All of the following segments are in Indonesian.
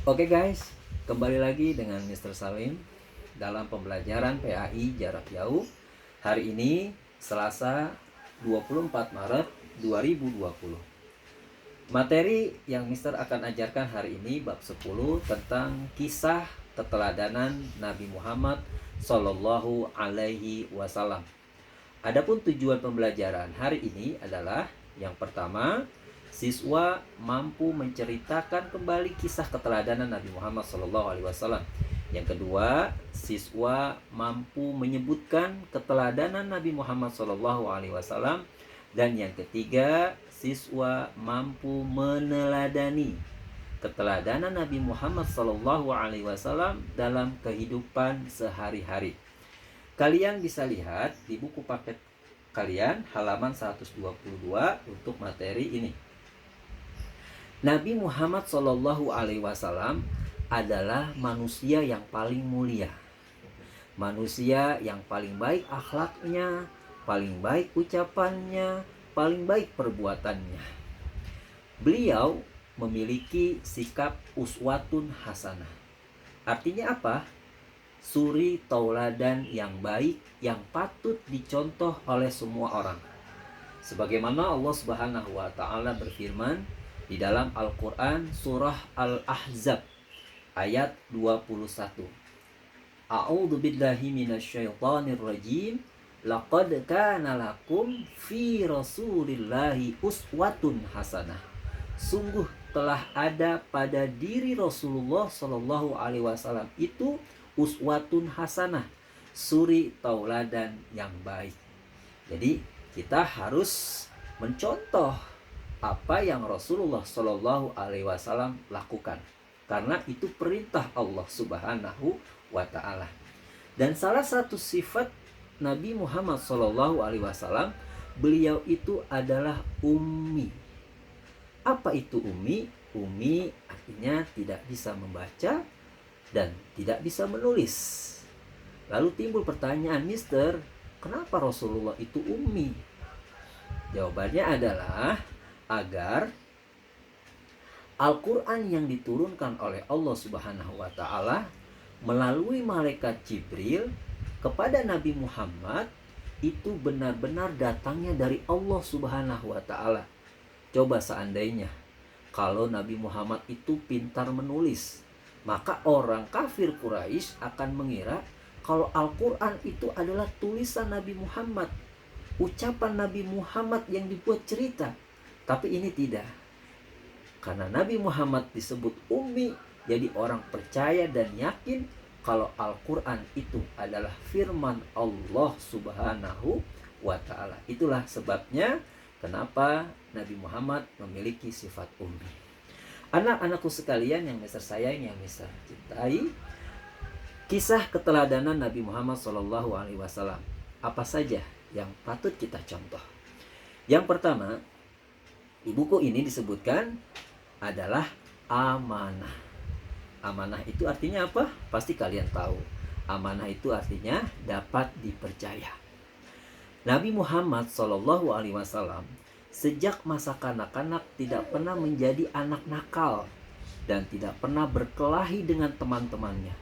Oke guys, kembali lagi dengan Mr. Salim dalam pembelajaran PAI jarak jauh. Hari ini Selasa 24 Maret 2020. Materi yang Mr. akan ajarkan hari ini bab 10 tentang kisah keteladanan Nabi Muhammad Sallallahu Alaihi Wasallam. Adapun tujuan pembelajaran hari ini adalah yang pertama, siswa mampu menceritakan kembali kisah keteladanan Nabi Muhammad SAW. Yang kedua, siswa mampu menyebutkan keteladanan Nabi Muhammad SAW. Dan yang ketiga, siswa mampu meneladani keteladanan Nabi Muhammad SAW dalam kehidupan sehari-hari. Kalian bisa lihat di buku paket kalian halaman 122 untuk materi ini. Nabi Muhammad SAW adalah manusia yang paling mulia, manusia yang paling baik akhlaknya, paling baik ucapannya, paling baik perbuatannya. Beliau memiliki sikap uswatun hasanah. Artinya apa? Suri tauladan yang baik yang patut dicontoh oleh semua orang. Sebagaimana Allah Subhanahu wa taala berfirman di dalam Al-Qur'an surah Al-Ahzab ayat 21. A'udzu billahi minasyaitonir rajim. Laqad kana lakum fi Rasulillahi uswatun hasanah. Sungguh telah ada pada diri Rasulullah Shallallahu alaihi wasallam itu uswatun hasanah, suri tauladan yang baik. Jadi kita harus mencontoh apa yang Rasulullah Shallallahu alaihi wasallam lakukan, karena itu perintah Allah Subhanahu wa taala. Dan salah satu sifat Nabi Muhammad Shallallahu alaihi wasallam, beliau itu adalah ummi. Apa itu ummi? Ummi artinya tidak bisa membaca dan tidak bisa menulis. Lalu timbul pertanyaan, Mister, kenapa Rasulullah itu ummi? Jawabannya adalah agar Al-Quran yang diturunkan oleh Allah Subhanahu wa ta'ala melalui malaikat Jibril kepada Nabi Muhammad itu benar-benar datangnya dari Allah Subhanahu wa ta'ala. Coba seandainya kalau Nabi Muhammad itu pintar menulis, maka orang kafir Quraisy akan mengira kalau Al-Quran itu adalah tulisan Nabi Muhammad, ucapan Nabi Muhammad yang dibuat cerita. Tapi ini tidak. Karena Nabi Muhammad disebut ummi, jadi orang percaya dan yakin kalau Al-Quran itu adalah firman Allah Subhanahu wa ta'ala. Itulah sebabnya kenapa Nabi Muhammad memiliki sifat ummi. Anak-anakku sekalian yang Mister sayang, yang Mister cintai, kisah keteladanan Nabi Muhammad SAW apa saja yang patut kita contoh? Yang pertama, di buku ini disebutkan adalah amanah. Amanah itu artinya apa? Pasti kalian tahu. Amanah itu artinya dapat dipercaya. Nabi Muhammad SAW sejak masa kanak-kanak tidak pernah menjadi anak nakal dan tidak pernah berkelahi dengan teman-temannya.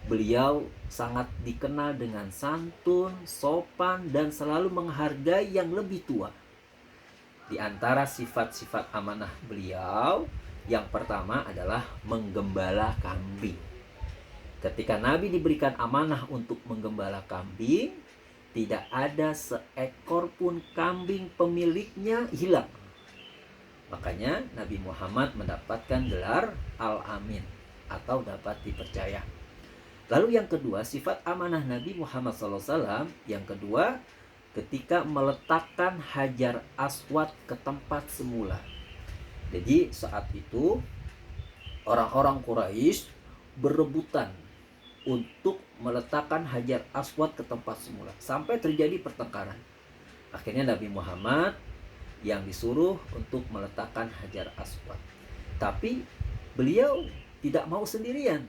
Beliau sangat dikenal dengan santun, sopan, dan selalu menghargai yang lebih tua. Di antara sifat-sifat amanah beliau, yang pertama adalah menggembala kambing. Ketika Nabi diberikan amanah untuk menggembala kambing, tidak ada seekor pun kambing pemiliknya hilang. Makanya Nabi Muhammad mendapatkan gelar Al-Amin atau dapat dipercaya. Lalu yang kedua, sifat amanah Nabi Muhammad SAW, yang kedua, ketika meletakkan Hajar Aswad ke tempat semula. Jadi saat itu orang-orang Quraisy berebutan untuk meletakkan Hajar Aswad ke tempat semula sampai terjadi pertengkaran. Akhirnya Nabi Muhammad yang disuruh untuk meletakkan Hajar Aswad. Tapi beliau tidak mau sendirian.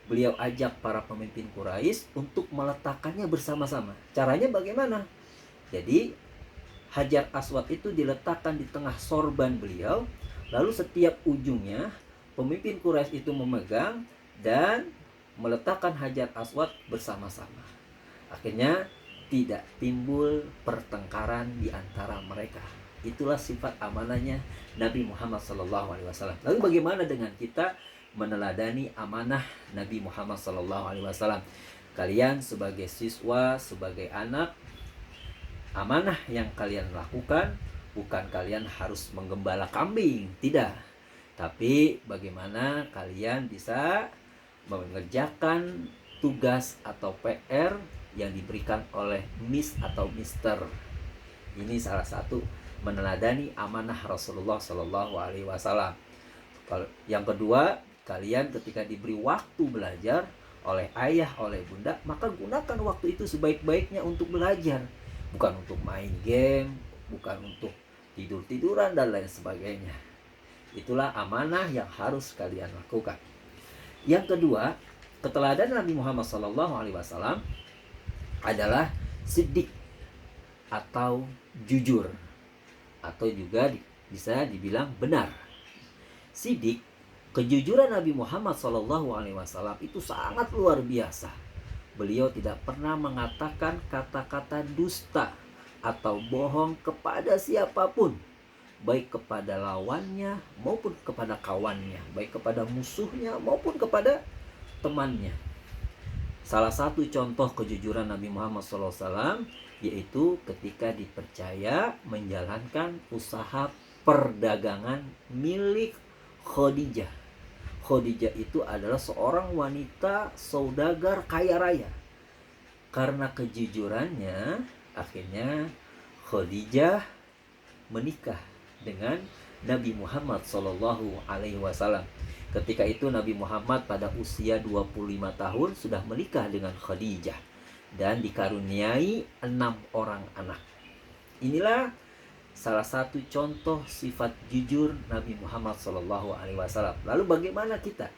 Beliau ajak para pemimpin Quraisy untuk meletakkannya bersama-sama. Caranya bagaimana? Jadi Hajar Aswad itu diletakkan di tengah sorban beliau, lalu setiap ujungnya pemimpin Quraisy itu memegang dan meletakkan Hajar Aswad bersama-sama. Akhirnya tidak timbul pertengkaran di antara mereka. Itulah sifat amanahnya Nabi Muhammad SAW. Lalu bagaimana dengan kita meneladani amanah Nabi Muhammad SAW? Kalian sebagai siswa, sebagai anak, amanah yang kalian lakukan bukan kalian harus menggembala kambing, tidak. Tapi bagaimana kalian bisa mengerjakan tugas atau PR yang diberikan oleh Miss atau Mister. Ini salah satu meneladani amanah Rasulullah Shallallahu Alaihi Wasallam. Yang kedua, kalian ketika diberi waktu belajar oleh ayah, oleh bunda, maka gunakan waktu itu sebaik-baiknya untuk belajar, bukan untuk main game, bukan untuk tidur-tiduran dan lain sebagainya. Itulah amanah yang harus kalian lakukan. Yang kedua, keteladanan Nabi Muhammad SAW adalah siddiq atau jujur, atau juga bisa dibilang benar. Siddiq, kejujuran Nabi Muhammad SAW itu sangat luar biasa. Beliau tidak pernah mengatakan kata-kata dusta atau bohong kepada siapapun, baik kepada lawannya maupun kepada kawannya, baik kepada musuhnya maupun kepada temannya. Salah satu contoh kejujuran Nabi Muhammad SAW yaitu ketika dipercaya menjalankan usaha perdagangan milik Khadijah. Khadijah itu adalah seorang wanita saudagar kaya raya. Karena kejujurannya, akhirnya Khadijah menikah dengan Nabi Muhammad SAW. Ketika itu Nabi Muhammad pada usia 25 tahun sudah menikah dengan Khadijah dan dikaruniai 6 orang anak. Inilah salah satu contoh sifat jujur Nabi Muhammad SAW. Lalu bagaimana kita?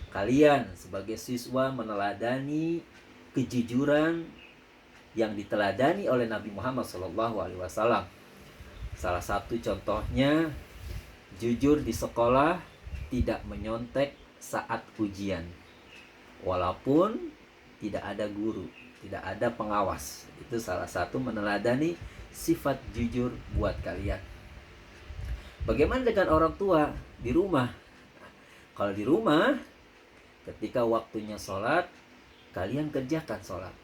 Kalian sebagai siswa meneladani kejujuran yang diteladani oleh Nabi Muhammad SAW. Salah satu contohnya, jujur di sekolah, tidak menyontek saat ujian, walaupun tidak ada guru, tidak ada pengawas. Itu salah satu meneladani sifat jujur buat kalian. Bagaimana dengan orang tua di rumah? Kalau di rumah, ketika waktunya sholat, kalian kerjakan sholat.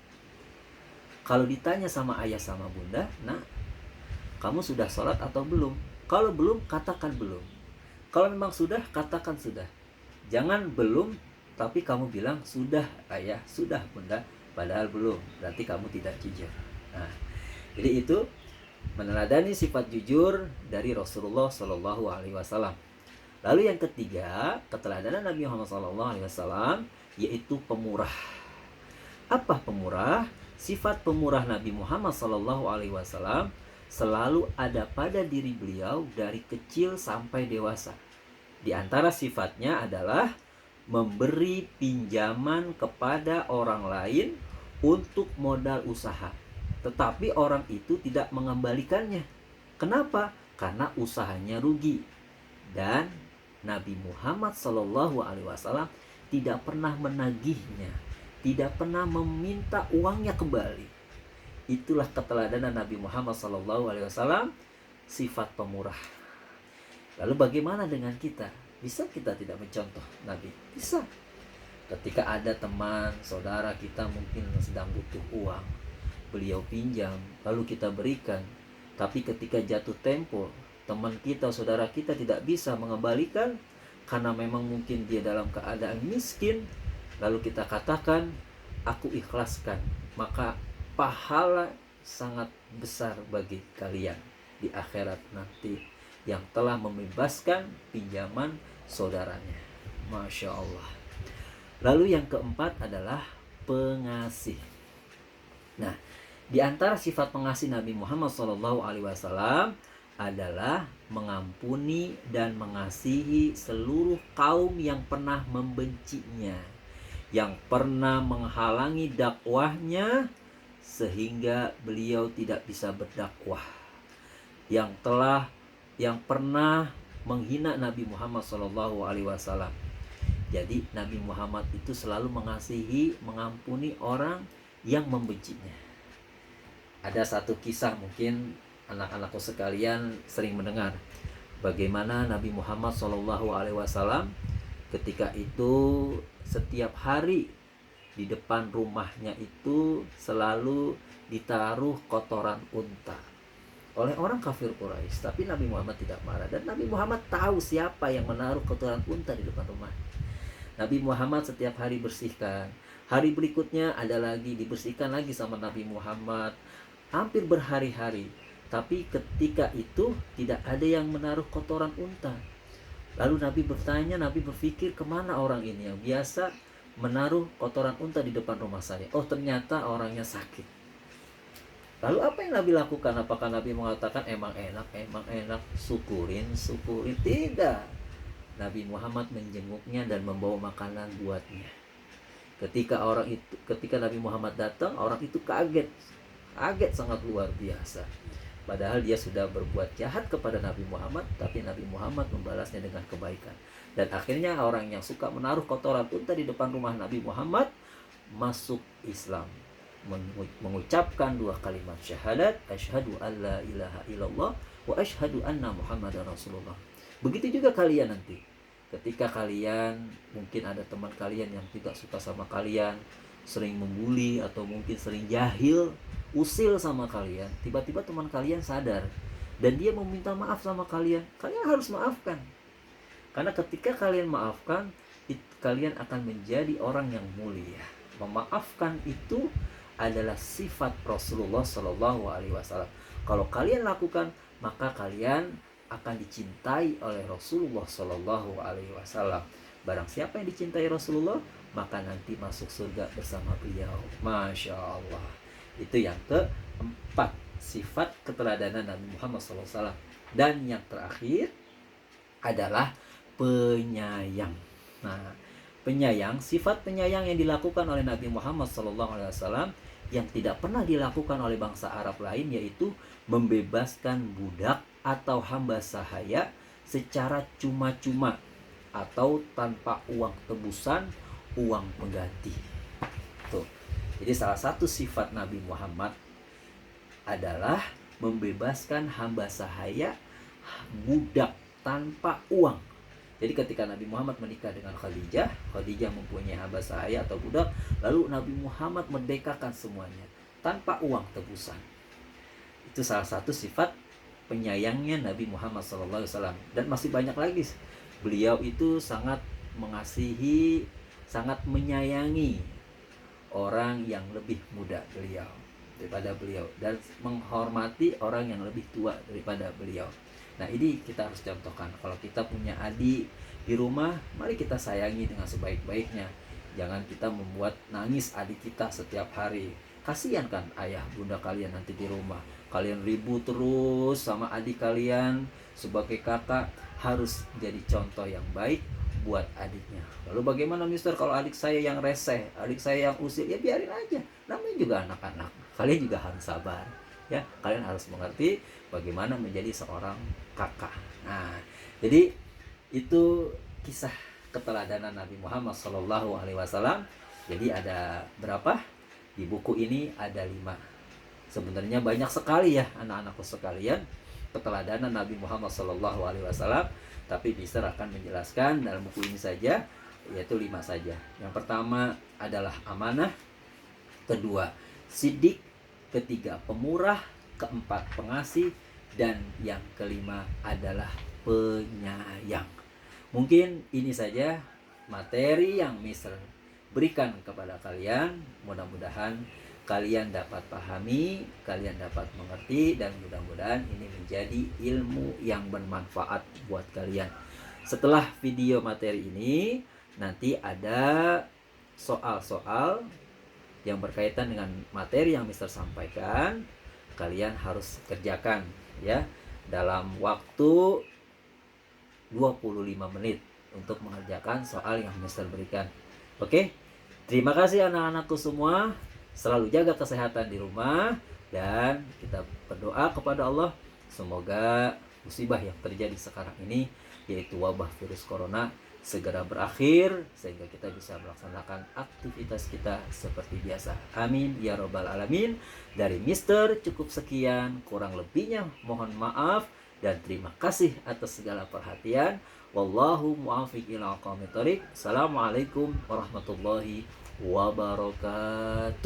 Kalau ditanya sama ayah sama bunda, nah, kamu sudah sholat atau belum? Kalau belum, katakan belum. Kalau memang sudah, katakan sudah. Jangan belum, tapi kamu bilang sudah ayah, sudah bunda, padahal belum. Berarti kamu tidak jujur. Nah, jadi itu meneladani sifat jujur dari Rasulullah SAW. Lalu yang ketiga, keteladanan Nabi Muhammad SAW yaitu pemurah. Apa pemurah? Sifat pemurah Nabi Muhammad SAW selalu ada pada diri beliau dari kecil sampai dewasa. Di antara sifatnya adalah memberi pinjaman kepada orang lain untuk modal usaha, tetapi orang itu tidak mengembalikannya. Kenapa? Karena usahanya rugi. Dan Nabi Muhammad SAW tidak pernah menagihnya, tidak pernah meminta uangnya kembali. Itulah keteladanan Nabi Muhammad SAW, sifat pemurah. Lalu bagaimana dengan kita? Bisa kita tidak mencontoh Nabi? Bisa. Ketika ada teman, saudara kita mungkin sedang butuh uang, beliau pinjam, lalu kita berikan. Tapi ketika jatuh tempo, teman kita, saudara kita tidak bisa mengembalikan karena memang mungkin dia dalam keadaan miskin, lalu kita katakan, aku ikhlaskan, maka pahala sangat besar bagi kalian di akhirat nanti yang telah membebaskan pinjaman saudaranya. Masya Allah. Lalu yang keempat adalah pengasih. Nah, di antara sifat pengasih Nabi Muhammad SAW adalah mengampuni dan mengasihi seluruh kaum yang pernah membencinya, yang pernah menghalangi dakwahnya sehingga beliau tidak bisa berdakwah, yang pernah menghina Nabi Muhammad SAW. Jadi Nabi Muhammad itu selalu mengasihi, mengampuni orang yang membencinya. Ada satu kisah, mungkin anak-anakku sekalian sering mendengar bagaimana Nabi Muhammad SAW ketika itu setiap hari di depan rumahnya itu selalu ditaruh kotoran unta oleh orang kafir Quraisy. Tapi Nabi Muhammad tidak marah, dan Nabi Muhammad tahu siapa yang menaruh kotoran unta di depan rumah. Nabi Muhammad setiap hari bersihkan. Hari berikutnya ada lagi, dibersihkan lagi sama Nabi Muhammad, hampir berhari-hari. Tapi ketika itu tidak ada yang menaruh kotoran unta. Lalu Nabi bertanya, Nabi berpikir, kemana orang ini yang biasa menaruh kotoran unta di depan rumah saya? Oh, ternyata orangnya sakit. Lalu apa yang Nabi lakukan? Apakah Nabi mengatakan emang enak, syukurin? Tidak. Nabi Muhammad menjenguknya dan membawa makanan buatnya. Ketika Nabi Muhammad datang, orang itu kaget sangat luar biasa. Padahal dia sudah berbuat jahat kepada Nabi Muhammad, tapi Nabi Muhammad membalasnya dengan kebaikan. Dan akhirnya orang yang suka menaruh kotoran unta di depan rumah Nabi Muhammad masuk Islam, mengucapkan 2 kalimat syahadat, asyhadu alla ilaha illallah wa asyhadu anna muhammadar rasulullah. Begitu juga kalian nanti, ketika kalian mungkin ada teman kalian yang tidak suka sama kalian, sering membuli atau mungkin sering jahil, usil sama kalian, tiba-tiba teman kalian sadar dan dia meminta maaf sama kalian, kalian harus maafkan. Karena ketika kalian maafkan, kalian akan menjadi orang yang mulia. Memaafkan itu adalah sifat Rasulullah SAW. Kalau kalian lakukan, maka kalian akan dicintai oleh Rasulullah SAW. Barang siapa yang dicintai Rasulullah, maka nanti masuk surga bersama beliau. Masya Allah. Itu yang keempat, sifat keteladanan Nabi Muhammad SAW. Dan yang terakhir adalah penyayang. Nah, penyayang, sifat penyayang yang dilakukan oleh Nabi Muhammad SAW yang tidak pernah dilakukan oleh bangsa Arab lain, yaitu membebaskan budak atau hamba sahaya secara cuma-cuma atau tanpa uang tebusan, uang pengganti. Tuh. Jadi salah satu sifat Nabi Muhammad adalah membebaskan hamba sahaya, budak tanpa uang. Jadi ketika Nabi Muhammad menikah dengan Khadijah mempunyai hamba sahaya atau budak, lalu Nabi Muhammad merdekakan semuanya tanpa uang tebusan. Itu salah satu sifat penyayangnya Nabi Muhammad SAW. Dan masih banyak lagi. Beliau itu sangat mengasihi, sangat menyayangi orang yang lebih muda daripada beliau, dan menghormati orang yang lebih tua daripada beliau. Nah, ini kita harus contohkan. Kalau kita punya adik di rumah, mari kita sayangi dengan sebaik-baiknya. Jangan kita membuat nangis adik kita setiap hari. Kasihan kan ayah bunda kalian nanti di rumah. Kalian ribut terus sama adik kalian. Sebagai kakak harus jadi contoh yang baik buat adiknya. Lalu bagaimana mister kalau adik saya yang reseh, adik saya yang usil? Ya biarin aja. Namanya juga anak-anak. Kalian juga harus sabar. Ya, kalian harus mengerti bagaimana menjadi seorang kakak. Nah, jadi itu kisah keteladanan Nabi Muhammad SAW. Jadi ada berapa? Di buku ini ada 5. Sebenarnya banyak sekali ya anak-anakku sekalian keteladanan Nabi Muhammad SAW. Tapi Mister akan menjelaskan dalam buku ini saja, yaitu 5 saja. Yang pertama adalah amanah, kedua sidik, ketiga pemurah, keempat pengasih, dan yang kelima adalah penyayang. Mungkin ini saja materi yang Mister berikan kepada kalian. Mudah-mudahan kalian dapat pahami, kalian dapat mengerti, dan mudah-mudahan ini menjadi ilmu yang bermanfaat buat kalian. Setelah video materi ini, nanti ada soal-soal yang berkaitan dengan materi yang Mister sampaikan. Kalian harus kerjakan ya dalam waktu 25 menit untuk mengerjakan soal yang Mister berikan. Oke? Terima kasih anak-anakku semua. Selalu jaga kesehatan di rumah, dan kita berdoa kepada Allah semoga musibah yang terjadi sekarang ini yaitu wabah virus corona, segera berakhir sehingga kita bisa melaksanakan aktivitas kita seperti biasa. Amin ya robbal alamin. Dari Mister cukup sekian, kurang lebihnya mohon maaf dan terima kasih atas segala perhatian. Wallahu muwaffiq ila aqwamit thoriq. Assalamualaikum warahmatullahi wabarakatuh.